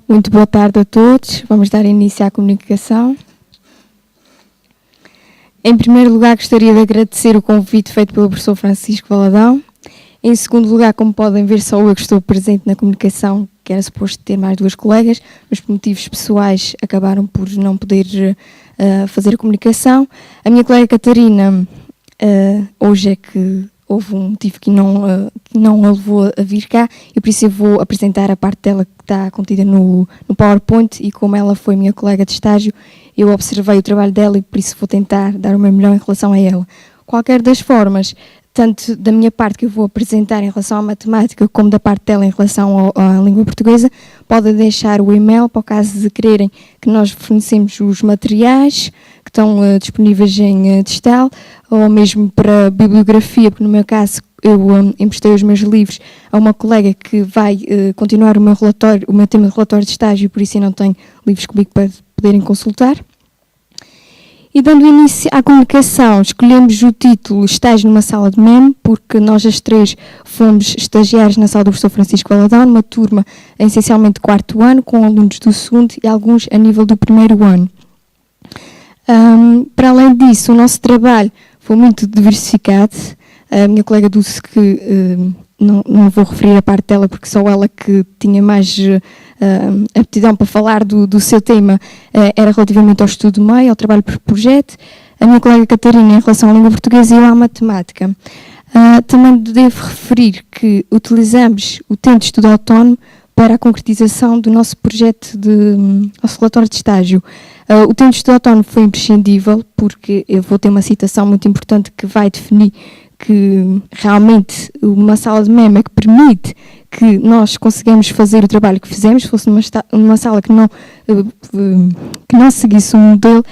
Muito boa tarde a todos. Vamos dar início à comunicação. Em primeiro lugar, gostaria de agradecer o convite feito pelo professor Francisco Valadão. Em segundo lugar, como podem ver, só eu que estou presente na comunicação, que era suposto ter mais duas colegas, mas por motivos pessoais acabaram por não poder fazer a comunicação. A minha colega Catarina, hoje é que houve um motivo que não a levou a vir cá, e por isso eu vou apresentar a parte dela que está contida no PowerPoint, e como ela foi minha colega de estágio, eu observei o trabalho dela e por isso vou tentar dar o meu melhor em relação a ela. Qualquer das formas, tanto da minha parte que eu vou apresentar em relação à matemática, como da parte dela em relação à língua portuguesa, podem deixar o e-mail para o caso de quererem que nós fornecemos os materiais que estão disponíveis em digital, ou mesmo para bibliografia, porque no meu caso eu emprestei os meus livros a uma colega que vai continuar o meu tema de relatório de estágio, por isso eu não tenho livros comigo para poderem consultar. E dando início à comunicação, escolhemos o título Estágio numa Sala de MEM, porque nós as três fomos estagiários na sala do professor Francisco Valadão, numa turma essencialmente de quarto ano, com alunos do segundo e alguns a nível do primeiro ano. Para além disso, o nosso trabalho foi muito diversificado. A minha colega Dulce, que não vou referir a parte dela, porque só ela que tinha mais aptidão para falar do seu tema, era relativamente ao estudo de meio, ao trabalho por projeto. A minha colega Catarina em relação à língua portuguesa e eu à matemática. Também devo referir que utilizamos o tempo de estudo autónomo para a concretização do nosso projeto nosso relatório de estágio. O tempo de estudo autónomo foi imprescindível, porque eu vou ter uma citação muito importante que vai definir que realmente uma sala de MEM é que permite que nós consigamos fazer o trabalho que fizemos. Se fosse numa sala que não seguisse um modelo,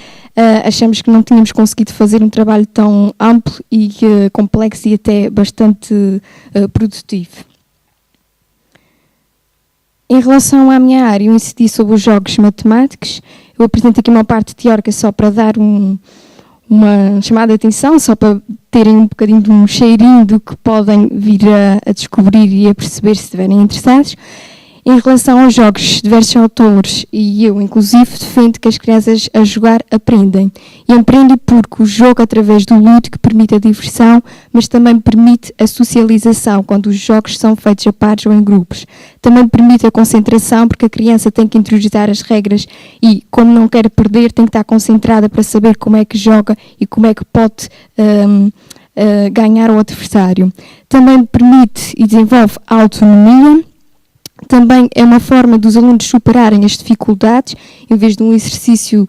achamos que não tínhamos conseguido fazer um trabalho tão amplo e complexo e até bastante produtivo. Em relação à minha área, eu incidi sobre os jogos matemáticos. Eu apresento aqui uma parte teórica só para dar uma chamada de atenção, só para terem um bocadinho de um cheirinho do que podem vir a descobrir e a perceber se estiverem interessados. Em relação aos jogos, diversos autores, e eu inclusive, defendo que as crianças a jogar aprendem. E aprendem porque o jogo, através do lúdico, permite a diversão, mas também permite a socialização, quando os jogos são feitos a pares ou em grupos. Também permite a concentração, porque a criança tem que interiorizar as regras e, como não quer perder, tem que estar concentrada para saber como é que joga e como é que pode ganhar o adversário. Também permite e desenvolve a autonomia. Também é uma forma dos alunos superarem as dificuldades, em vez de um exercício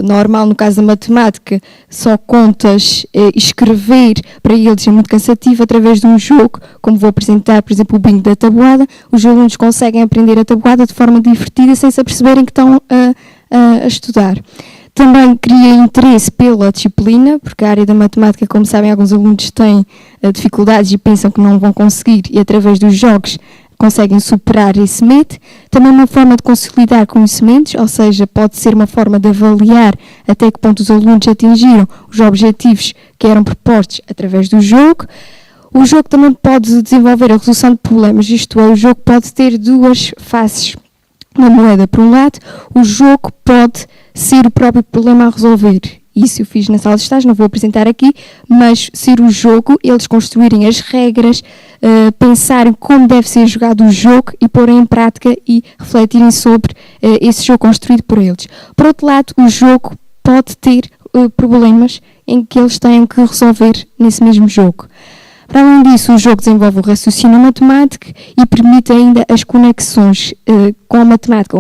normal, no caso da matemática, só contas, escrever, para eles é muito cansativo. Através de um jogo, como vou apresentar, por exemplo, o bingo da tabuada, os alunos conseguem aprender a tabuada de forma divertida, sem se aperceberem que estão a estudar. Também cria interesse pela disciplina, porque a área da matemática, como sabem, alguns alunos têm dificuldades e pensam que não vão conseguir, e através dos jogos conseguem superar esse medo. Também uma forma de consolidar conhecimentos, ou seja, pode ser uma forma de avaliar até que ponto os alunos atingiram os objetivos que eram propostos através do jogo. O jogo também pode desenvolver a resolução de problemas, isto é, o jogo pode ter duas faces na moeda. Por um lado, o jogo pode ser o próprio problema a resolver. Isso eu fiz na sala de estágio, não vou apresentar aqui, mas ser o jogo, eles construírem as regras, pensarem como deve ser jogado o jogo e porem em prática e refletirem sobre esse jogo construído por eles. Por outro lado, o jogo pode ter problemas em que eles têm que resolver nesse mesmo jogo. Para além disso, o jogo desenvolve o raciocínio matemático e permite ainda as conexões com a matemática,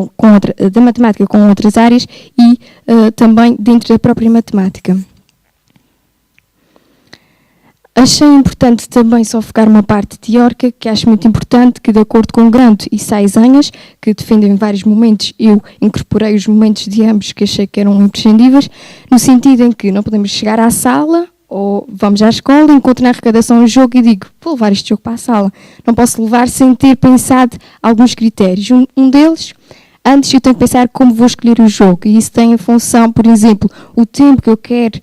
da matemática com outras áreas e também dentro da própria matemática. Achei importante também só focar uma parte teórica, que acho muito importante, que de acordo com Grant e Saizanhas, que defendem em vários momentos, eu incorporei os momentos de ambos que achei que eram imprescindíveis, no sentido em que não podemos chegar à sala, ou vamos à escola, encontro na arrecadação um jogo e digo, vou levar este jogo para a sala. Não posso levar sem ter pensado alguns critérios. Um deles, Antes eu tenho que pensar como vou escolher o jogo, e isso tem a função, por exemplo, o tempo que eu quero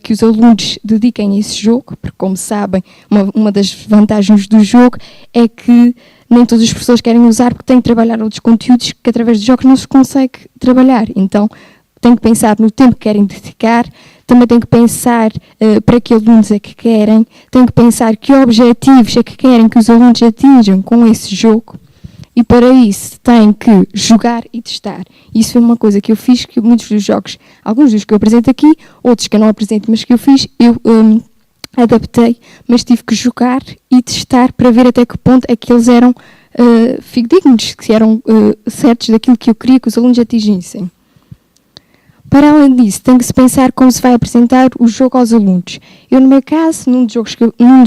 que os alunos dediquem a esse jogo, porque, como sabem, uma das vantagens do jogo é que nem todos os professores querem usar, porque têm que trabalhar outros conteúdos que através dos jogos não se consegue trabalhar. Então, tenho que pensar no tempo que querem dedicar, também tenho que pensar para que alunos é que querem, tenho que pensar que objetivos é que querem que os alunos atinjam com esse jogo, e para isso tenho que jogar e testar. Isso foi uma coisa que eu fiz, que muitos dos jogos, alguns dos que eu apresento aqui, outros que eu não apresento, mas que eu fiz, eu adaptei, mas tive que jogar e testar para ver até que ponto é que eles eram fidedignos, que eram certos daquilo que eu queria que os alunos atingissem. Para além disso, tem que se pensar como se vai apresentar o jogo aos alunos. Eu, no meu caso, num dos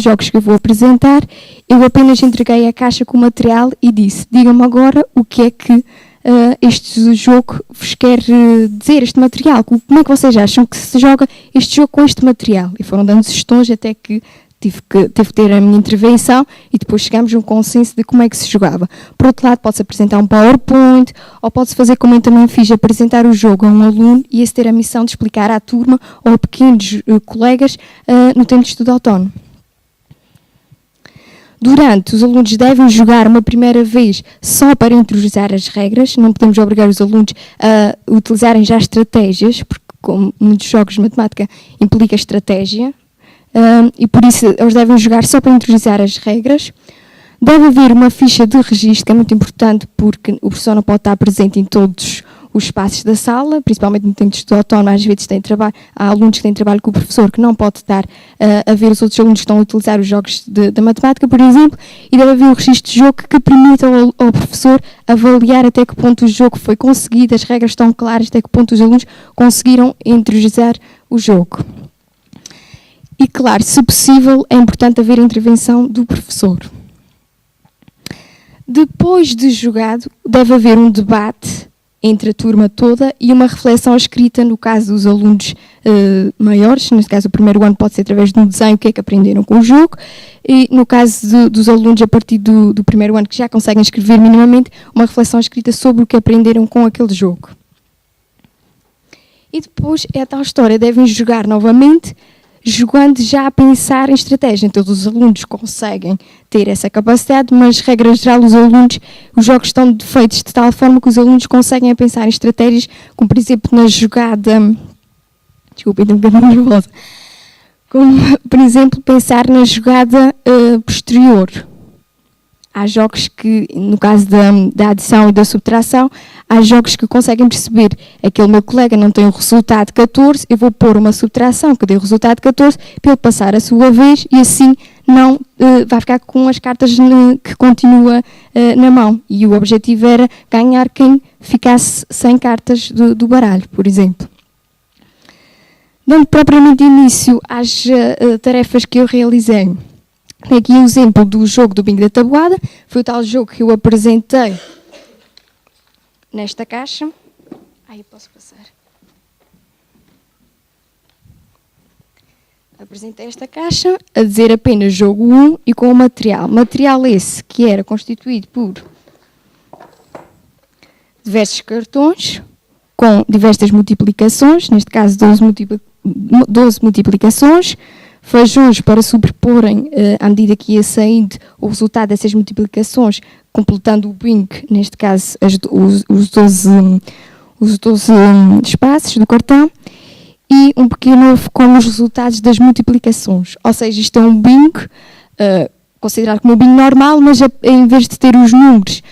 jogos que eu vou apresentar, eu apenas entreguei a caixa com o material e disse: digam-me agora o que é que este jogo vos quer dizer, este material. Como é que vocês acham que se joga este jogo com este material? E foram dando sugestões até que tive que ter a minha intervenção e depois chegámos a um consenso de como é que se jogava. Por outro lado, pode-se apresentar um PowerPoint, ou pode-se fazer como eu também fiz, apresentar o jogo a um aluno e esse ter a missão de explicar à turma ou a pequenos colegas no tempo de estudo autónomo. Os alunos devem jogar uma primeira vez só para interiorizar as regras, não podemos obrigar os alunos a utilizarem já estratégias, porque como muitos jogos de matemática implica estratégia, e por isso eles devem jogar só para interiorizar as regras. Deve haver uma ficha de registro, que é muito importante, porque o professor não pode estar presente em todos os espaços da sala, principalmente no tempo de estudo autónomo. Às vezes há alunos que têm trabalho com o professor que não pode estar a ver os outros alunos que estão a utilizar os jogos da matemática, por exemplo, e deve haver um registro de jogo que permita ao professor avaliar até que ponto o jogo foi conseguido, as regras estão claras, até que ponto os alunos conseguiram interiorizar o jogo. E, claro, se possível, é importante haver a intervenção do professor. Depois de jogado, deve haver um debate entre a turma toda e uma reflexão escrita, no caso dos alunos maiores, neste caso o primeiro ano pode ser através de um desenho, o que é que aprenderam com o jogo, e no caso dos alunos a partir do primeiro ano que já conseguem escrever minimamente, uma reflexão escrita sobre o que aprenderam com aquele jogo. E depois é a tal história, devem jogar novamente, jogando já a pensar em estratégia. Então, todos os alunos conseguem ter essa capacidade, mas, regra geral, os jogos estão feitos de tal forma que os alunos conseguem pensar em estratégias, como, por exemplo, na jogada... Desculpa, estou um bocadinho nervosa. Como, por exemplo, pensar na jogada posterior. Há jogos que, no caso da adição e da subtração, há jogos que conseguem perceber aquele meu colega não tem o resultado 14, eu vou pôr uma subtração que dê o resultado 14 para ele passar a sua vez e assim não vai ficar com as cartas que continua na mão. E o objetivo era ganhar quem ficasse sem cartas do baralho, por exemplo. Dando propriamente início às tarefas que eu realizei. Aqui o exemplo do jogo do bingo da tabuada, foi o tal jogo que eu apresentei nesta caixa. Eu posso passar. Apresentei esta caixa a dizer apenas jogo 1 e com o material. Material esse que era constituído por diversos cartões, com diversas multiplicações, neste caso 12 multiplicações, feijões para sobreporem, à medida que ia saindo o resultado dessas multiplicações, completando o bingo, neste caso os 12 espaços do cartão, e um pequeno ovo com os resultados das multiplicações. Ou seja, isto é um bingo, considerado como um bingo normal, mas em vez de ter os números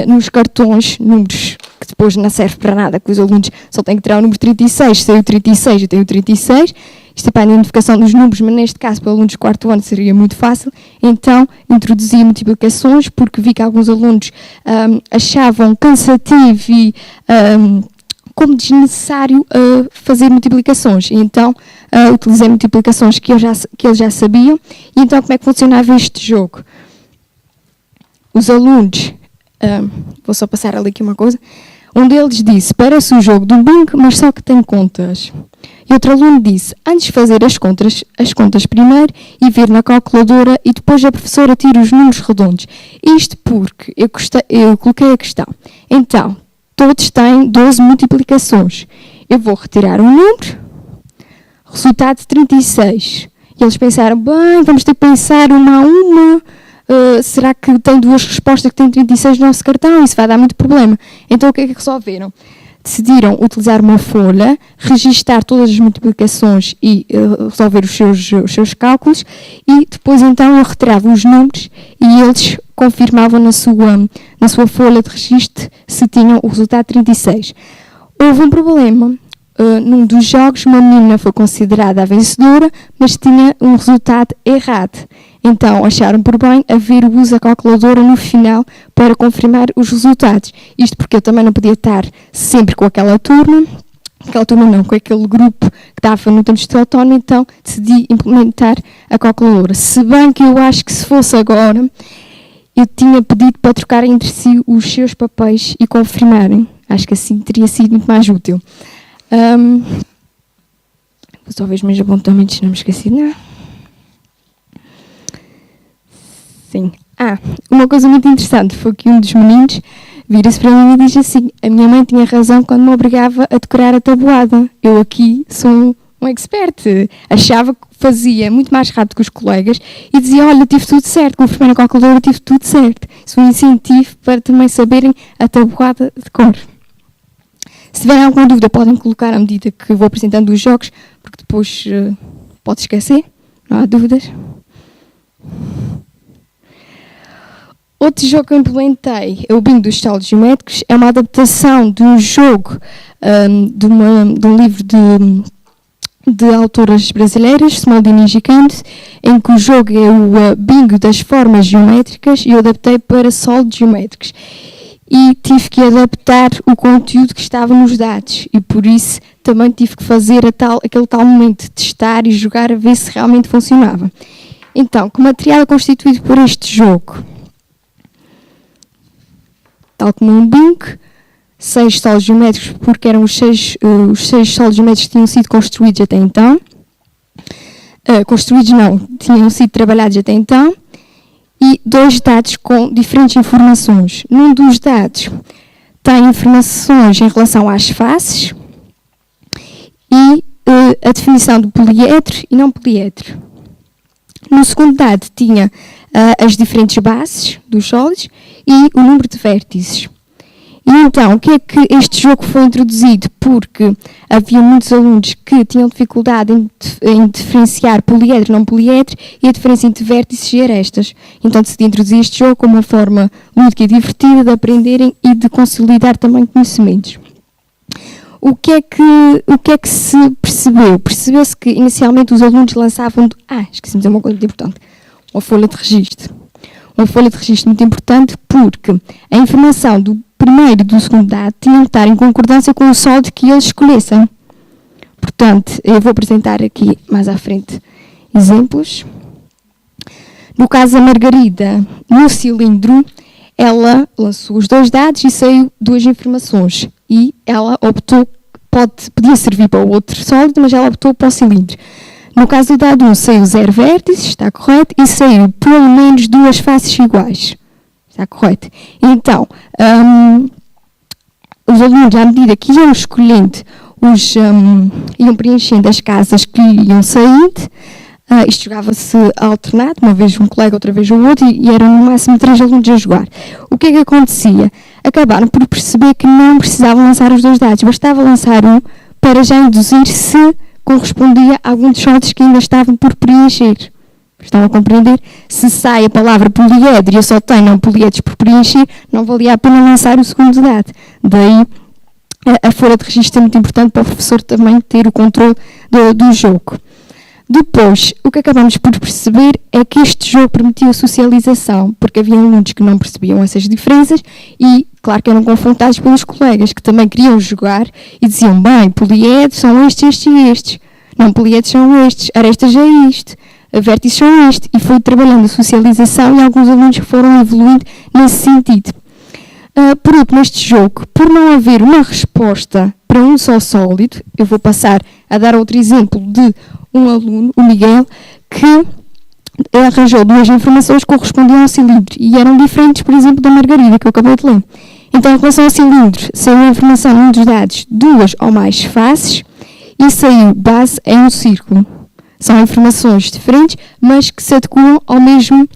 nos cartões, números que depois não serve para nada, que os alunos só têm que tirar o número 36, se eu 36, eu tenho 36, isto é para a identificação dos números, mas neste caso, para alunos do quarto ano, seria muito fácil. Então, introduzi multiplicações, porque vi que alguns alunos achavam cansativo e como desnecessário fazer multiplicações. Então, utilizei multiplicações que eles já sabiam. E então, como é que funcionava este jogo? Os alunos... vou só passar ali aqui uma coisa. Um deles disse, parece um jogo do bingo, mas só que tem contas. E outro aluno disse, antes de fazer as contas primeiro e ver na calculadora e depois a professora tira os números redondos. Isto porque eu coloquei a questão. Então, todos têm 12 multiplicações. Eu vou retirar um número, resultado de 36. E eles pensaram, bem, vamos ter que pensar uma a uma. Será que tem duas respostas que têm 36 no nosso cartão? Isso vai dar muito problema. Então o que é que resolveram? Decidiram utilizar uma folha, registar todas as multiplicações e resolver os seus cálculos, e depois então eu retirava os números e eles confirmavam na sua folha de registro se tinham o resultado 36. Houve um problema. Num dos jogos, uma menina foi considerada a vencedora, mas tinha um resultado errado. Então, acharam por bem haver o uso da calculadora no final para confirmar os resultados. Isto porque eu também não podia estar sempre com aquela turma não, com aquele grupo que estava no tempo de estudo autónomo, então decidi implementar a calculadora. Se bem que eu acho que se fosse agora, eu tinha pedido para trocarem entre si os seus papéis e confirmarem. Acho que assim teria sido muito mais útil. Vou só ver os meus apontamentos, não me esqueci de nada. Sim. Uma coisa muito interessante foi que um dos meninos vira-se para mim e diz assim: a minha mãe tinha razão quando me obrigava a decorar a tabuada. Eu aqui sou um expert. Achava que fazia muito mais rápido que os colegas e dizia, olha, tive tudo certo, confirmei na calculadora, tive tudo certo. Isso foi um incentivo para também saberem a tabuada de cor. Se tiverem alguma dúvida, podem colocar à medida que vou apresentando os jogos, porque depois pode esquecer, não há dúvidas. Outro jogo que eu implementei é o Bingo dos Solos Geométricos. É uma adaptação de um jogo, de um livro de autoras brasileiras, Smaldini e Gicante, em que o jogo é o Bingo das Formas Geométricas, e eu adaptei para solos geométricos. E tive que adaptar o conteúdo que estava nos dados, e por isso também tive que fazer aquele tal momento de testar e jogar a ver se realmente funcionava. Então, que material é constituído por este jogo? Tal como um bingo, 6 solos geométricos, porque eram os seis solos geométricos que tinham sido construídos até então. Tinham sido trabalhados até então. E 2 dados com diferentes informações. Num dos dados tem informações em relação às faces e a definição do poliedro e não poliedro. No segundo dado tinha as diferentes bases dos sólidos e o número de vértices. E então, o que é que este jogo foi introduzido? Porque havia muitos alunos que tinham dificuldade em diferenciar poliedro e não poliedro, e a diferença entre vértices e arestas. Então decidi introduzir este jogo como uma forma lúdica e divertida de aprenderem e de consolidar também conhecimentos. O que é que se percebeu? Percebeu-se que inicialmente os alunos lançavam... esqueci de dizer uma coisa muito importante. Uma folha de registro. Uma folha de registro muito importante porque a informação do primeiro e do segundo dado tinham de estar em concordância com o sólido que eles escolhessem. Portanto, eu vou apresentar aqui mais à frente exemplos. No caso da Margarida, no cilindro, ela lançou os 2 dados e saiu 2 informações. E ela optou, podia servir para o outro sólido, mas ela optou para o cilindro. No caso do dado 1, saiu 0 vértices, está correto, e saiu pelo menos 2 faces iguais. Está correto. Então, os alunos, à medida que iam escolhendo, iam preenchendo as casas que iam saindo, isto jogava-se alternado, uma vez um colega, outra vez o outro, e eram no máximo 3 alunos a jogar. O que é que acontecia? Acabaram por perceber que não precisavam lançar os 2 dados, bastava lançar um para já induzir se correspondia a alguns dos sólidos que ainda estavam por preencher. Estão a compreender? Se sai a palavra poliedro e eu só tenho não poliedros por preencher, não valia a pena lançar o segundo dado. Daí a folha de registro é muito importante para o professor também ter o controle do jogo. Depois, o que acabamos por perceber é que este jogo permitia a socialização, porque havia alunos que não percebiam essas diferenças e, claro, que eram confrontados pelos colegas, que também queriam jogar e diziam, bem, poliedros são estes, estes e estes. Não, poliedros são estes, arestas é isto. Vértices são este, e foi trabalhando a socialização e alguns alunos foram evoluindo nesse sentido. Por último, neste jogo, por não haver uma resposta para um só sólido, eu vou passar a dar outro exemplo de um aluno, o Miguel, que arranjou 2 informações que correspondiam ao cilindro e eram diferentes, por exemplo, da Margarida, que eu acabei de ler. Então, em relação ao cilindro, saiu a informação num dos dados 2 ou mais faces e saiu base em um círculo. São informações diferentes, mas que se adequam ao mesmo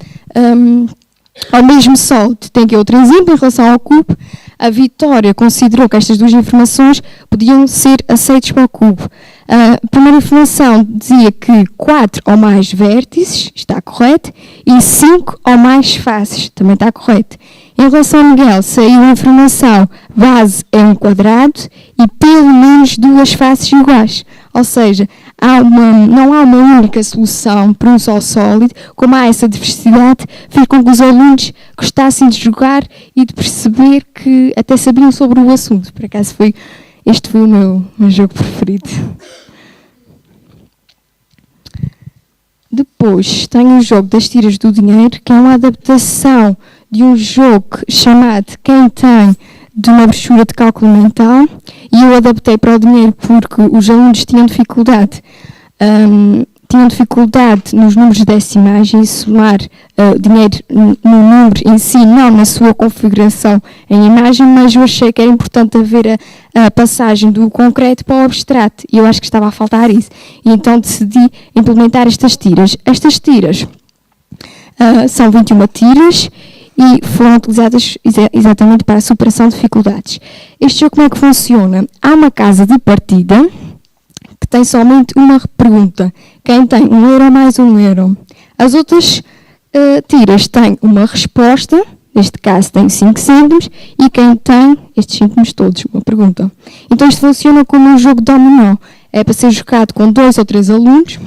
soldo. Tem aqui outro exemplo em relação ao cubo. A Vitória considerou que estas duas informações podiam ser aceitas para o cubo. A primeira informação dizia que 4 ou mais vértices, está correto, e 5 ou mais faces, também está correto. Em relação ao Miguel, saiu a informação base é um quadrado e pelo menos duas faces iguais. Ou seja, não há uma única solução para um só sólido. Como há essa diversidade, fez com que os alunos gostassem de jogar e de perceber que até sabiam sobre o assunto. Por acaso este foi o meu jogo preferido. Depois tenho o jogo das tiras do dinheiro, que é uma adaptação de um jogo chamado Quem Tem, de uma brochura de cálculo mental, e eu adaptei para o dinheiro porque os alunos tinham dificuldade nos números decimais em somar dinheiro no número em si, não na sua configuração em imagem, mas eu achei que era importante haver a passagem do concreto para o abstrato, e eu acho que estava a faltar isso. E então decidi implementar estas tiras. Estas tiras são 21 tiras, e foram utilizadas exatamente para a superação de dificuldades. Este jogo como é que funciona? Há uma casa de partida que tem somente uma pergunta. Quem tem 1 euro mais 1 euro? As outras tiras têm uma resposta, neste caso tem 5 cêntimos, e quem tem estes cêntimos todos, uma pergunta. Então isto funciona como um jogo de dominó. É para ser jogado com 2 ou 3 alunos,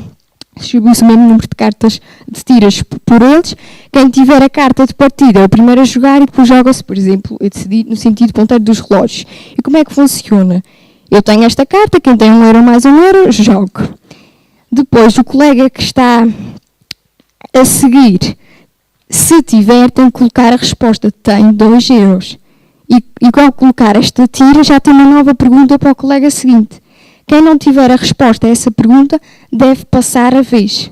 distribui-se o mesmo número de cartas de tiras por eles. Quem tiver a carta de partida é o primeiro a jogar e depois joga-se, por exemplo, eu decidi no sentido ponteiro dos relógios. E como é que funciona? Eu tenho esta carta, quem tem 1 euro mais 1 euro, jogo. Depois, o colega que está a seguir, se tiver, tem que colocar a resposta, tem 2 euros. E ao colocar esta tira, já tem uma nova pergunta para o colega seguinte. Quem não tiver a resposta a essa pergunta deve passar a vez.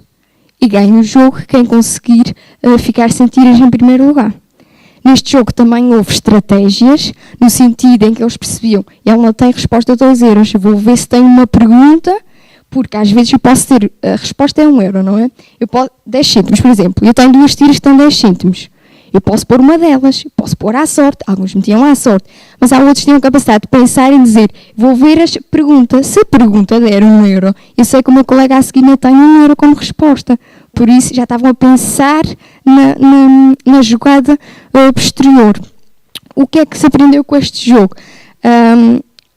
E ganha o jogo quem conseguir ficar sem tiras em primeiro lugar. Neste jogo também houve estratégias, no sentido em que eles percebiam, ele não tem resposta a 2 euros, eu vou ver se tem uma pergunta, porque às vezes eu posso ter, a resposta é 1 euro, não é? 10 cêntimos, por exemplo, eu tenho 2 tiras que estão 10 cêntimos. Eu posso pôr uma delas, posso pôr à sorte, alguns metiam à sorte, mas há outros que tinham capacidade de pensar e dizer, vou ver as perguntas, se a pergunta der 1 euro, eu sei que o meu colega a seguir não tem 1 euro como resposta, por isso já estavam a pensar na jogada posterior. O que é que se aprendeu com este jogo?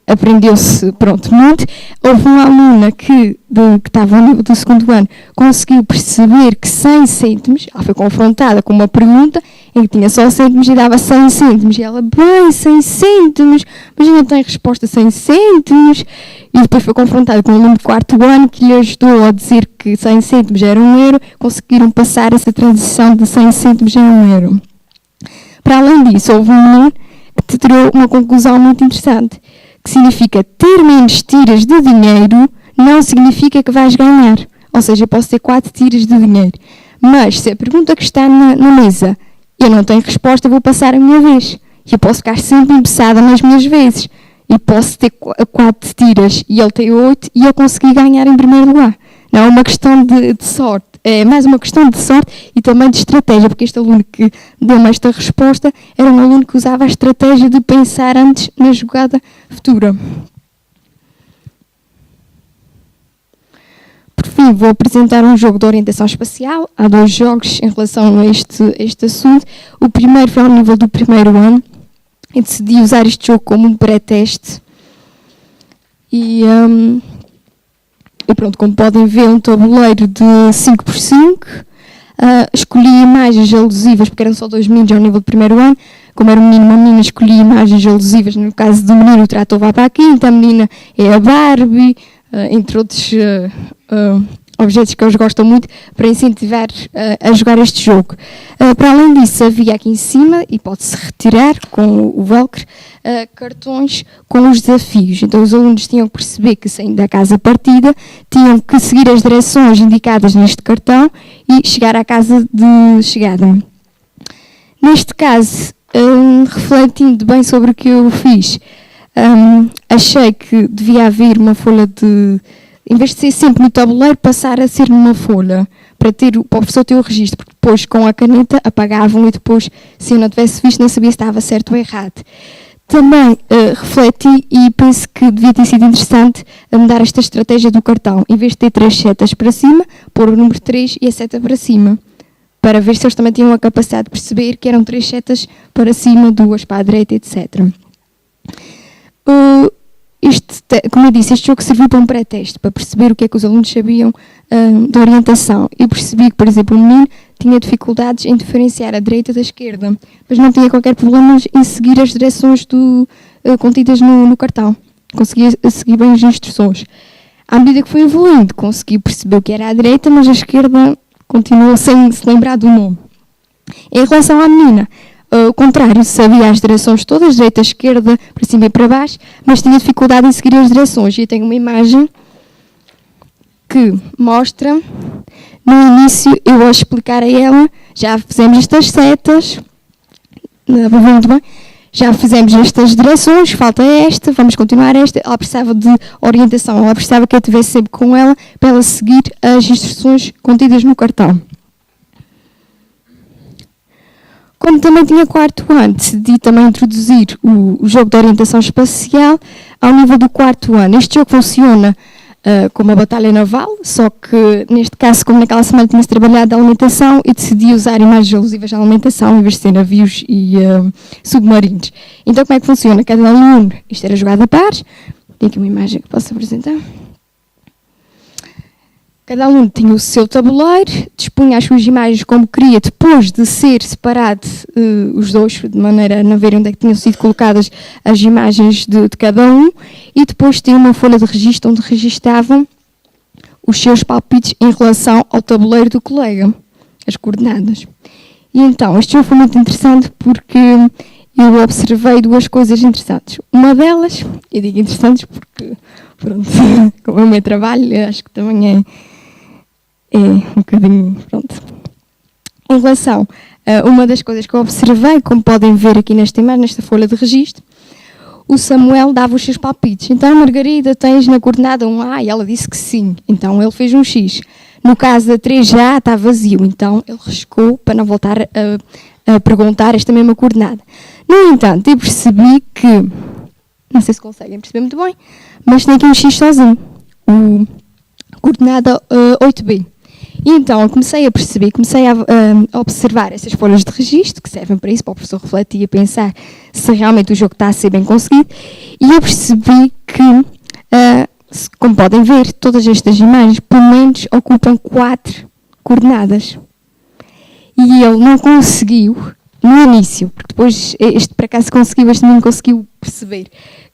Aprendeu-se, muito. Houve uma aluna que estava no nível do segundo ano, conseguiu perceber que 100 cêntimos, ela foi confrontada com uma pergunta em que tinha só cêntimos e dava 100 cêntimos. E ela, 100 cêntimos, mas ainda tem resposta a 100 cêntimos. E depois foi confrontada com um aluno de quarto ano que lhe ajudou a dizer que 100 cêntimos era 1 euro, conseguiram passar essa transição de 100 cêntimos a 1 euro. Para além disso, houve um menino que tirou uma conclusão muito interessante, que significa ter menos tiras de dinheiro não significa que vais ganhar. Ou seja, eu posso ter 4 tiras de dinheiro. Mas se a pergunta que está na mesa eu não tenho resposta, eu vou passar a minha vez. E eu posso ficar sempre empeçada nas minhas vezes. E posso ter 4 tiras e ele tem 8 e eu consegui ganhar em primeiro lugar. Não é uma questão de sorte. É mais uma questão de sorte e também de estratégia, porque este aluno que deu-me esta resposta era um aluno que usava a estratégia de pensar antes na jogada futura. Por fim, vou apresentar um jogo de orientação espacial. Há 2 jogos em relação a este assunto. O primeiro foi ao nível do primeiro ano. Eu decidi usar este jogo como um pré-teste. E pronto, como podem ver, um tabuleiro de 5x5. Escolhi imagens alusivas, porque eram só 2 meninos ao nível do primeiro ano. Como era um menino e uma menina, escolhi imagens alusivas. No caso do menino, o trator vai para aqui, então a menina é a Barbie, entre outros objetos que eles gostam muito, para incentivar a jogar este jogo. Para além disso, havia aqui em cima, e pode-se retirar com o velcro, cartões com os desafios. Então os alunos tinham que perceber que, saindo da casa partida, tinham que seguir as direções indicadas neste cartão e chegar à casa de chegada. Neste caso, refletindo bem sobre o que eu fiz, achei que devia haver uma folha de... Em vez de ser sempre no tabuleiro, passar a ser numa folha, para o professor ter o registro, porque depois com a caneta apagavam e depois, se eu não tivesse visto, não sabia se estava certo ou errado. Também refleti e penso que devia ter sido interessante mudar esta estratégia do cartão. Em vez de ter 3 setas para cima, pôr o número 3 e a seta para cima, para ver se eles também tinham a capacidade de perceber que eram 3 setas para cima, 2 para a direita, etc. Como eu disse, este jogo serviu para um pré-teste, para perceber o que é que os alunos sabiam da orientação. Eu percebi que, por exemplo, o menino tinha dificuldades em diferenciar a direita da esquerda, mas não tinha qualquer problema em seguir as direções contidas no cartão. Conseguia seguir bem as instruções. À medida que foi evoluindo, consegui perceber o que era a direita, mas a esquerda continuou sem se lembrar do nome. Em relação à menina, o contrário, sabia as direções todas, direita, esquerda, para cima e para baixo, mas tinha dificuldade em seguir as direções. E eu tenho uma imagem que mostra, no início, eu ao explicar a ela, já fizemos estas setas, muito bem, já fizemos estas direções, falta esta, vamos continuar esta. Ela precisava de orientação, ela precisava que eu estivesse sempre com ela para ela seguir as instruções contidas no cartão. Como também tinha 4º ano, decidi também introduzir o jogo de orientação espacial ao nível do 4º ano. Este jogo funciona como a batalha naval, só que neste caso, como naquela semana tinha-se trabalhado a alimentação, e decidi usar imagens alusivas à alimentação em vez de ser navios e submarinos. Então como é que funciona? Cada aluno, isto era jogado a pares, tem aqui uma imagem que posso apresentar. Cada aluno tinha o seu tabuleiro, dispunha as suas imagens como queria, depois de ser separado os dois, de maneira a não ver onde é que tinham sido colocadas as imagens de cada um, e depois tinha uma folha de registro onde registavam os seus palpites em relação ao tabuleiro do colega, as coordenadas. E então, este jogo foi muito interessante porque eu observei 2 coisas interessantes. Uma delas, eu digo interessantes porque, pronto, como é o meu trabalho, acho que também é um bocadinho, pronto. Em relação a uma das coisas que eu observei, como podem ver aqui nesta imagem, nesta folha de registro, o Samuel dava os seus palpites. Então, Margarida, tens na coordenada um A? E ela disse que sim. Então, ele fez um X. No caso da 3 já está vazio. Então, ele riscou para não voltar a perguntar esta mesma coordenada. No entanto, eu percebi que, não sei se conseguem perceber muito bem, mas tem aqui um X sozinho. Coordenada 8B. E então eu comecei a perceber, comecei a observar essas folhas de registro, que servem para isso, para o professor refletir e pensar se realmente o jogo está a ser bem conseguido, e eu percebi que, como podem ver, todas estas imagens, pelo menos, ocupam 4 coordenadas. E ele não conseguiu, no início, porque depois, este por acaso conseguiu, este não conseguiu perceber,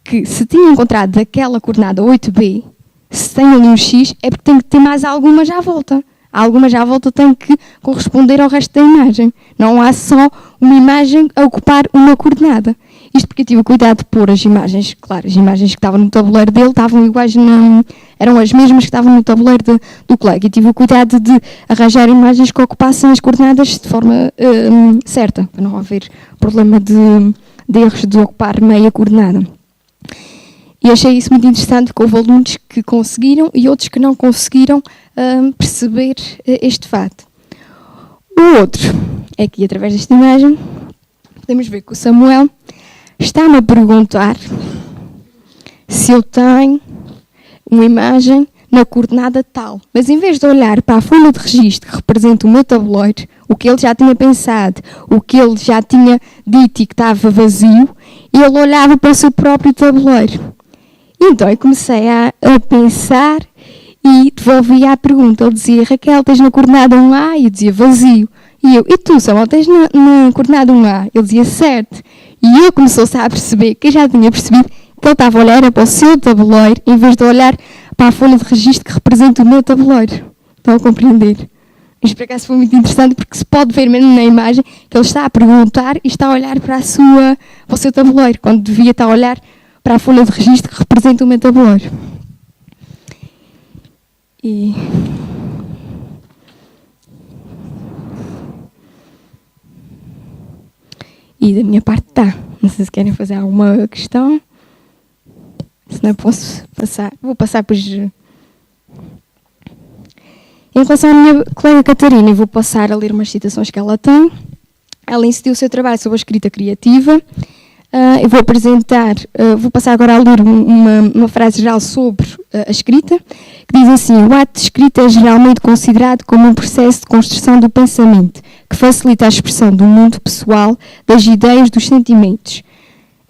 que se tinha encontrado aquela coordenada 8B, se tem ali um X, é porque tem que ter mais algumas à volta. Algumas à volta têm que corresponder ao resto da imagem. Não há só uma imagem a ocupar uma coordenada. Isto porque eu tive o cuidado de pôr as imagens, claro, as imagens que estavam no tabuleiro dele estavam iguais, eram as mesmas que estavam no tabuleiro do colega. E tive o cuidado de arranjar imagens que ocupassem as coordenadas de forma certa, para não haver problema de erros de ocupar meia coordenada. E achei isso muito interessante, porque houve alunos que conseguiram e outros que não conseguiram perceber este fato. O outro é que, através desta imagem, podemos ver que o Samuel está-me a perguntar se eu tenho uma imagem na coordenada tal. Mas em vez de olhar para a folha de registro que representa o meu tabuleiro, o que ele já tinha pensado, o que ele já tinha dito e que estava vazio, ele olhava para o seu próprio tabuleiro. Então eu comecei a pensar e devolvia a pergunta. Ele dizia: Raquel, tens na coordenada 1A? E eu dizia: vazio. E eu: e tu, Samuel, tens na coordenada 1A? Ele dizia: certo. E eu começou-se a perceber que eu já tinha percebido que ele estava a olhar para o seu tabuleiro em vez de olhar para a folha de registro que representa o meu tabuleiro. Estão a compreender? Isto por acaso foi muito interessante, porque se pode ver mesmo na imagem que ele está a perguntar e está a olhar para o seu tabuleiro, quando devia estar a olhar para a folha de registro que representa o meu tabuleiro. E E da minha parte está. Não sei se querem fazer alguma questão. Se não, posso passar. Vou passar por... Em relação à minha colega Catarina, eu vou passar a ler umas citações que ela tem. Ela incidiu o seu trabalho sobre a escrita criativa. Eu vou passar agora a ler uma frase geral sobre a escrita, que diz assim: o ato de escrita é geralmente considerado como um processo de construção do pensamento, que facilita a expressão do mundo pessoal, das ideias, dos sentimentos.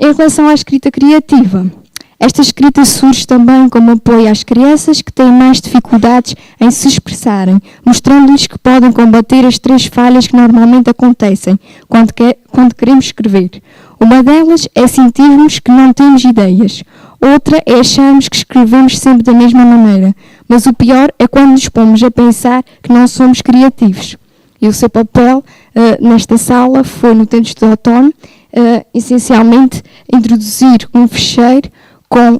Em relação à escrita criativa, esta escrita surge também como apoio às crianças que têm mais dificuldades em se expressarem, mostrando-lhes que podem combater as 3 falhas que normalmente acontecem quando queremos escrever. Uma delas é sentirmos que não temos ideias. Outra é acharmos que escrevemos sempre da mesma maneira. Mas o pior é quando nos pomos a pensar que não somos criativos. E o seu papel nesta sala foi, no tempo de outono, essencialmente introduzir um fecheiro com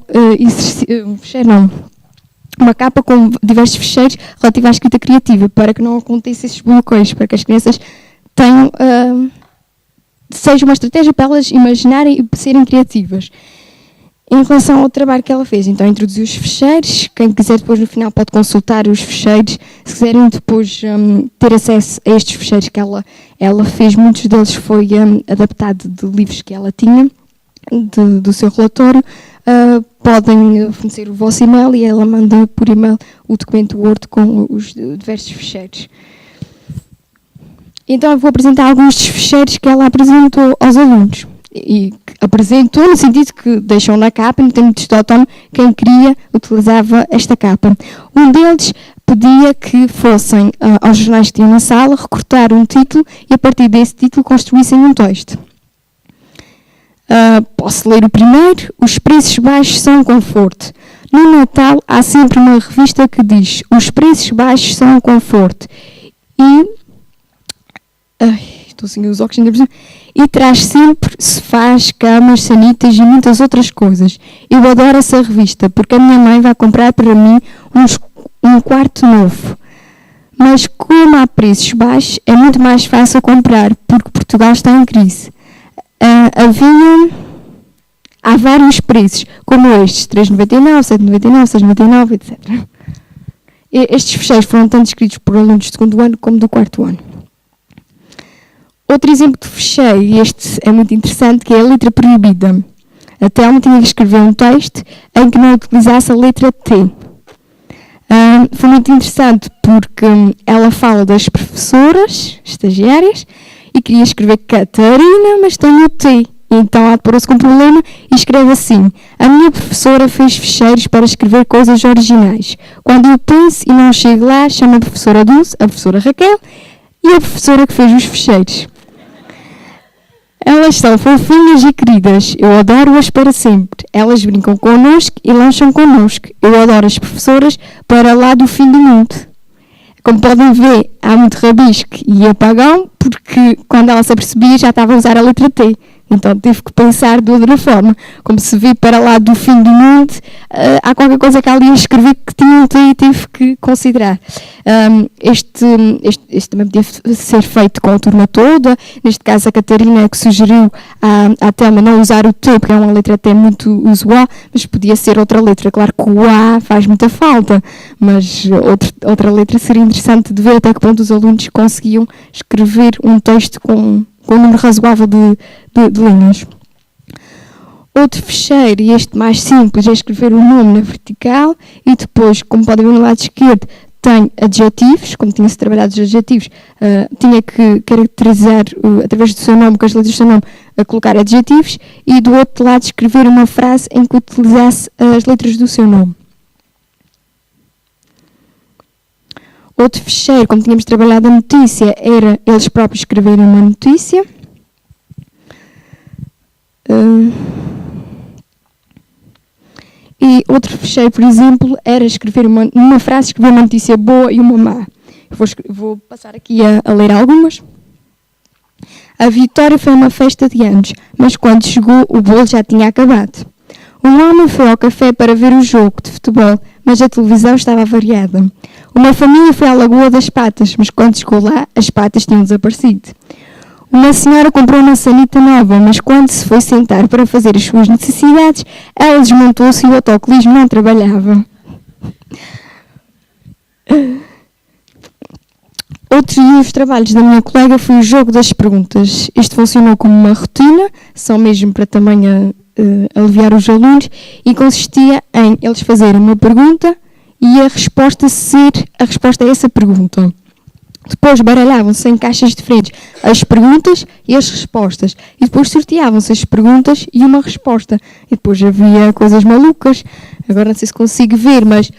uma capa com diversos fecheiros relativos à escrita criativa, para que não aconteçam esses bloqueios, para que as crianças tenham, seja uma estratégia para elas imaginarem e serem criativas. Em relação ao trabalho que ela fez, então introduziu os fecheiros. Quem quiser depois no final pode consultar os fecheiros. Se quiserem depois ter acesso a estes fecheiros que ela fez, muitos deles foi adaptado de livros que ela tinha, do seu relatório. Podem fornecer o vosso e-mail e ela manda por e-mail o documento Word com os diversos fecheiros. Então eu vou apresentar alguns dos fecheiros que ela apresentou aos alunos. E apresentou no sentido que deixou na capa, no tempo de outono, quem queria utilizava esta capa. Um deles pedia que fossem aos jornais que tinham na sala, recortar um título e a partir desse título construíssem um texto. Posso ler o primeiro? Os preços baixos são um conforto. No Natal há sempre uma revista que diz: os preços baixos são um conforto. Estou sem os óculos ainda por cima. E traz sempre sofás, camas, sanitas e muitas outras coisas. Eu adoro essa revista porque a minha mãe vai comprar para mim um quarto novo. Mas como há preços baixos, é muito mais fácil comprar porque Portugal está em crise. Há vários preços, como estes, 3,99, 7,99, 6,99, etc. Estes fecheiros foram tanto escritos por alunos do 2º ano como do 4º ano. Outro exemplo de fecheiro, e este é muito interessante, que é a letra proibida. A Telma tinha que escrever um texto em que não utilizasse a letra T. Foi muito interessante porque ela fala das professoras, estagiárias, e queria escrever Catarina, mas tem o T. Então ela deparou-se com um problema e escreve assim: a minha professora fez fecheiros para escrever coisas originais. Quando eu penso e não chego lá, chamo a professora Dulce, a professora Raquel e a professora que fez os fecheiros. Elas são fofinhas e queridas. Eu adoro-as para sempre. Elas brincam connosco e lancham connosco. Eu adoro as professoras para lá do fim do mundo. Como podem ver, há muito rabisco e apagão, porque quando ela se apercebia já estava a usar a letra T. Então teve que pensar de outra forma. Como se vê para lá do fim do mundo, há qualquer coisa que ela ia escrever que tinha um T e teve que considerar. Este também podia ser feito com a turma toda. Neste caso, a Catarina é que sugeriu à Telma não usar o T, porque é uma letra T muito usual, mas podia ser outra letra. Claro que o A faz muita falta, mas outra letra seria interessante de ver até que ponto os alunos conseguiam escrever um texto com um número razoável de linhas. Outro fecheiro, e este mais simples, é escrever o nome na vertical e depois, como podem ver no lado esquerdo, tem adjetivos, como tinha-se trabalhado os adjetivos, tinha que caracterizar, através do seu nome, com as letras do seu nome, colocar adjetivos e do outro lado escrever uma frase em que utilizasse as letras do seu nome. Outro fecheiro, como tínhamos trabalhado a notícia, era eles próprios escreverem uma notícia. E outro fecheiro, por exemplo, era escrever numa frase, escrever uma notícia boa e uma má. Vou passar aqui a ler algumas. A vitória foi uma festa de anos, mas quando chegou o bolo já tinha acabado. Um homem foi ao café para ver o jogo de futebol, mas a televisão estava avariada. Uma família foi à Lagoa das Patas, mas quando chegou lá, as patas tinham desaparecido. Uma senhora comprou uma sanita nova, mas quando se foi sentar para fazer as suas necessidades, ela desmontou-se e o autocolismo não trabalhava. Outro dos trabalhos da minha colega foi o jogo das perguntas. Isto funcionou como uma rotina, só mesmo para também aliviar os alunos, e consistia em eles fazerem uma pergunta e a resposta ser a resposta a essa pergunta. Depois baralhavam-se em caixas diferentes as perguntas e as respostas. E depois sorteavam-se as perguntas e uma resposta. E depois havia coisas malucas. Agora não sei se consigo ver, mas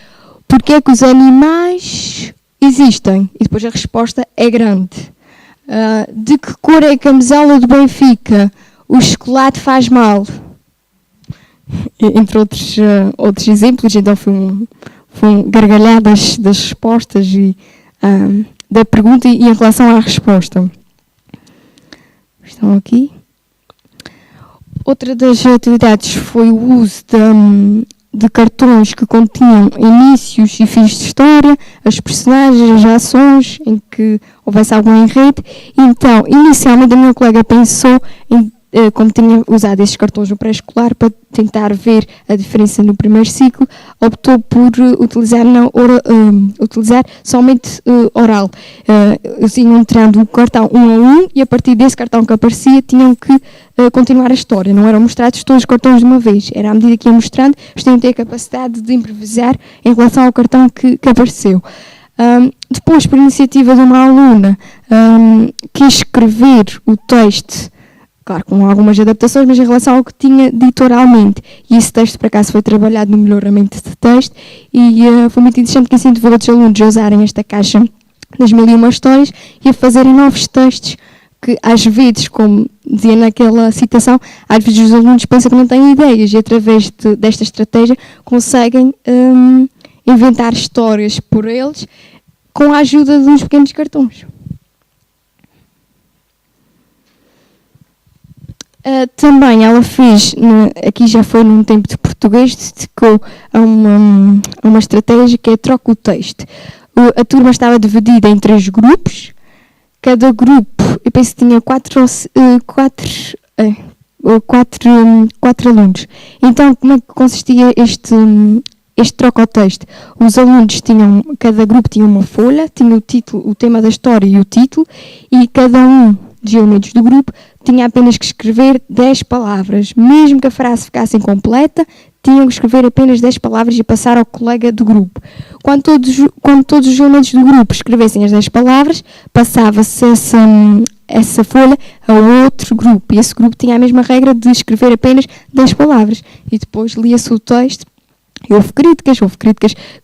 porquê é que os animais existem? E depois a resposta é grande. De que cor é a camisola do Benfica? O chocolate faz mal. Entre outros exemplos. Então foi gargalhadas das respostas e da pergunta e em relação à resposta. Estão aqui. Outra das atividades foi o uso de cartões que continham inícios e fins de história, as personagens, as ações, em que houvesse algum enredo. Então, inicialmente a minha colega pensou em como tinha usado esses cartões no pré-escolar para tentar ver a diferença no primeiro ciclo, optou por utilizar somente oral. Eles iam entrando o cartão um a um e a partir desse cartão que aparecia tinham que continuar a história. Não eram mostrados todos os cartões de uma vez. Era à medida que iam mostrando, eles tinham que ter a capacidade de improvisar em relação ao cartão que apareceu. Depois, por iniciativa de uma aluna, quis escrever o texto, claro, com algumas adaptações, mas em relação ao que tinha dito oralmente. E esse texto, por acaso, foi trabalhado no melhoramento de texto e foi muito interessante que incentivou outros alunos a usarem esta caixa das 1001 histórias e a fazerem novos textos que, às vezes, como dizia naquela citação, às vezes os alunos pensam que não têm ideias e, através desta estratégia, conseguem inventar histórias por eles com a ajuda de uns pequenos cartões. Também ela fez, aqui já foi num tempo de português, dedicou a uma estratégia que é troca o texto. A turma estava dividida em 3 grupos, cada grupo, eu penso que tinha 4 alunos. Então, como é que consistia este troca o texto? Os alunos cada grupo tinha uma folha, tinha o título, o tema da história e o título, e cada um dos elementos do grupo tinha apenas que escrever 10 palavras. Mesmo que a frase ficasse incompleta, tinham que escrever apenas 10 palavras e passar ao colega do grupo. Quando todos os elementos do grupo escrevessem as 10 palavras, passava-se essa folha a outro grupo. E esse grupo tinha a mesma regra de escrever apenas 10 palavras. E depois lia-se o texto. E houve críticas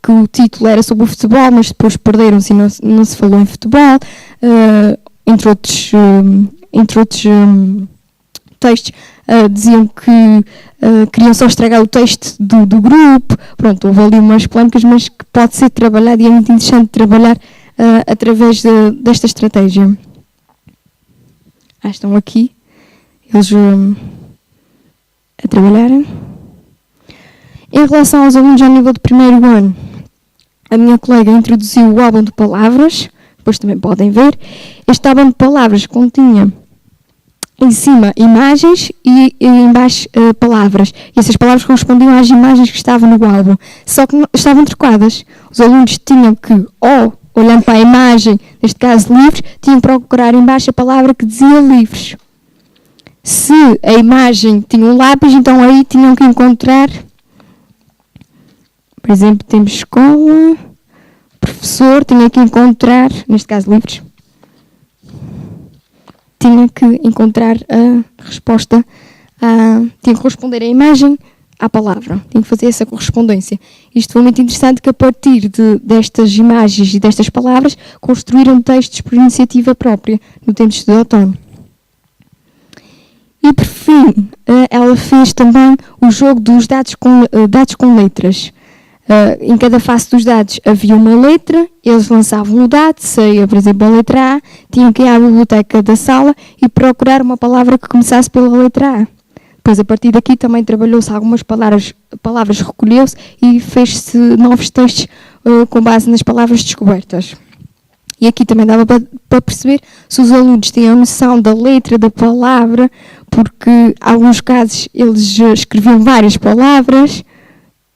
que o título era sobre o futebol, mas depois perderam-se e não se falou em futebol, entre outros textos. Diziam que queriam só estragar o texto do grupo. Pronto, houve ali umas polémicas, mas que pode ser trabalhado e é muito interessante trabalhar através desta estratégia. Estão aqui eles a trabalharem. Em relação aos alunos ao nível do primeiro ano, a minha colega introduziu o álbum de palavras, depois também podem ver. Este álbum de palavras continha em cima imagens e em baixo palavras. E essas palavras correspondiam às imagens que estavam no álbum, só que estavam trocadas. Os alunos tinham que, olhando para a imagem, neste caso livros, tinham que procurar em baixo a palavra que dizia livros. Se a imagem tinha um lápis, então aí tinham que encontrar... Por exemplo, temos escola, professor, tinha que encontrar, neste caso livros, tinha que encontrar a resposta, tinha que responder a imagem à palavra, tinha que fazer essa correspondência. Isto foi muito interessante que a partir destas imagens e destas palavras construíram textos por iniciativa própria no tempo de estudo de outono. E por fim, ela fez também o jogo dos dados com letras. Em cada face dos dados havia uma letra, eles lançavam o dado, saía, por exemplo, a letra A, tinham que ir à biblioteca da sala e procurar uma palavra que começasse pela letra A. Depois, a partir daqui, também trabalhou-se algumas palavras recolheu-se e fez-se novos textos com base nas palavras descobertas. E aqui também dava para perceber se os alunos tinham noção da letra, da palavra, porque em alguns casos eles escreviam várias palavras,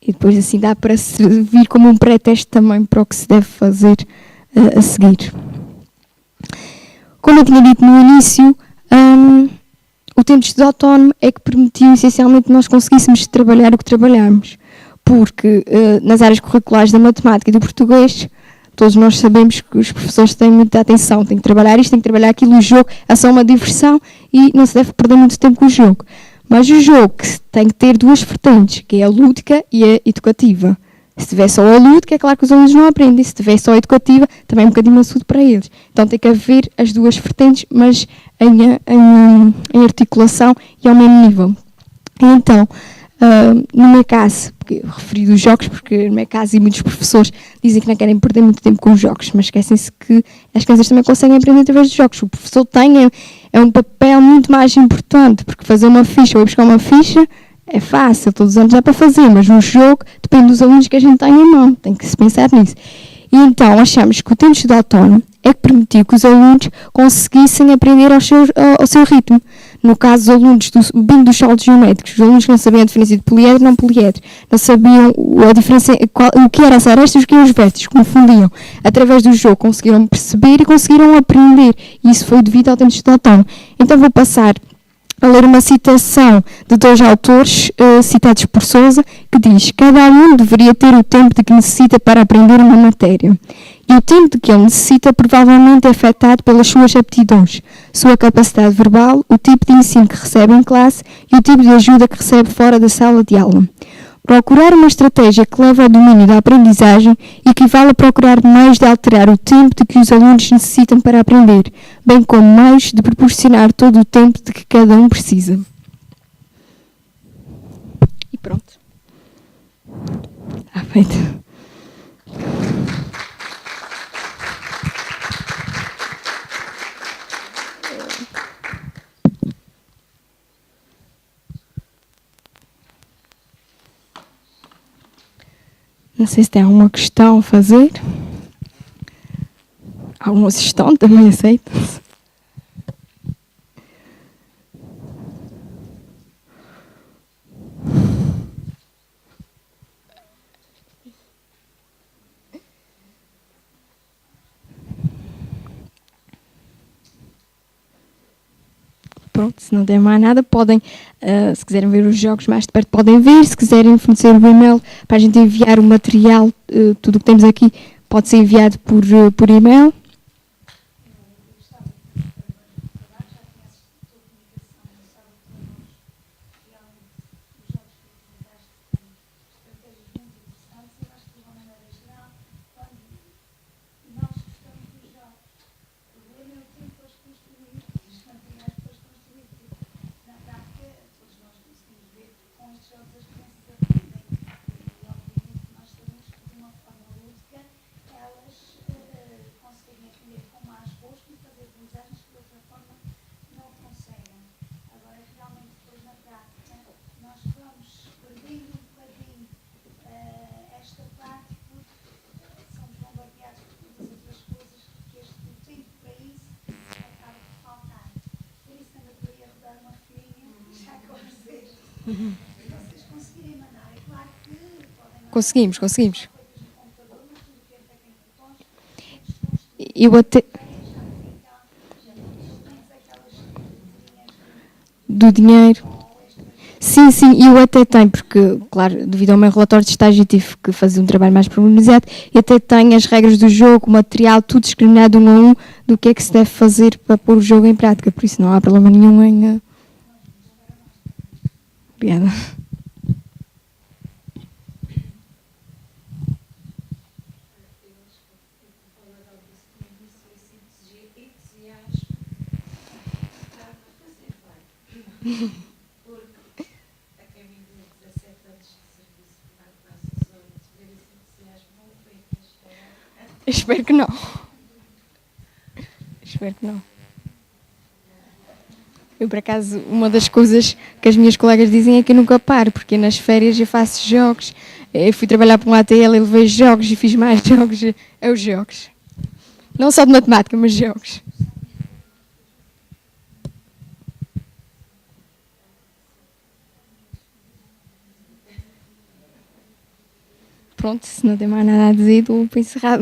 e depois assim dá para servir como um pré-teste também para o que se deve fazer a seguir. Como eu tinha dito no início, o tempo de estudo autónomo é que permitiu essencialmente nós conseguíssemos trabalhar o que trabalhámos, porque nas áreas curriculares da matemática e do português, todos nós sabemos que os professores têm muita atenção, têm que trabalhar isto, têm que trabalhar aquilo, o jogo é só uma diversão e não se deve perder muito tempo com o jogo. Mas o jogo tem que ter duas vertentes, que é a lúdica e a educativa. Se tiver só a lúdica, é claro que os alunos não aprendem. Se tiver só a educativa, também é um bocadinho maçudo para eles. Então tem que haver as duas vertentes, mas em articulação e ao mesmo nível. E então, no meu caso, porque eu referi dos jogos, porque no meu caso e muitos professores dizem que não querem perder muito tempo com os jogos, mas esquecem-se que as crianças também conseguem aprender através dos jogos. O professor tem um papel muito mais importante, porque fazer uma ficha ou ir buscar uma ficha é fácil, todos os anos dá para fazer, mas um jogo depende dos alunos que a gente tem em mão, tem que se pensar nisso. E então achamos que o tempo de estudo autónomo é que permitiu que os alunos conseguissem aprender ao seu ritmo. No caso dos alunos vindo dos saltos geométricos, os alunos que não sabiam a diferença de poliedro e não poliedro, não sabiam a diferença, o que eram as arestas e o que eram os vértices, confundiam. Através do jogo conseguiram perceber e conseguiram aprender, e isso foi devido ao tempo de estudo autónomo. Então vou passar a ler uma citação de dois autores citados por Sousa, que diz: cada aluno deveria ter o tempo de que necessita para aprender uma matéria. E o tempo de que ele necessita provavelmente é afetado pelas suas aptidões, sua capacidade verbal, o tipo de ensino que recebe em classe e o tipo de ajuda que recebe fora da sala de aula. Procurar uma estratégia que leve ao domínio da aprendizagem equivale a procurar meios de alterar o tempo de que os alunos necessitam para aprender, bem como meios de proporcionar todo o tempo de que cada um precisa. E pronto. Está feito. Não sei se tem alguma questão a fazer. Alguma sugestão também aceito. Pronto, se não tem mais nada, podem, se quiserem ver os jogos mais de perto, podem ver. Se quiserem fornecer o e-mail para a gente enviar o material, tudo o que temos aqui pode ser enviado por e-mail. Vocês conseguirem mandar, é claro que podem mandar. Conseguimos. Eu até do dinheiro. Sim, eu até tenho, porque, claro, devido ao meu relatório de estágio, tive que fazer um trabalho mais pormenorizado, e até tenho as regras do jogo, o material, tudo discriminado um a um, do que é que se deve fazer para pôr o jogo em prática, por isso não há problema nenhum em... Obrigada. porque a caminho de 17 anos de serviço na assessora, ver esse entusiasmo foi Espero que não. Espero que não. Eu, por acaso, uma das coisas que as minhas colegas dizem é que eu nunca paro, porque nas férias eu faço jogos, eu fui trabalhar para um ATL e levei jogos e fiz mais jogos, os jogos. Não só de matemática, mas jogos. Pronto, se não tem mais nada a dizer, dou para encerrar.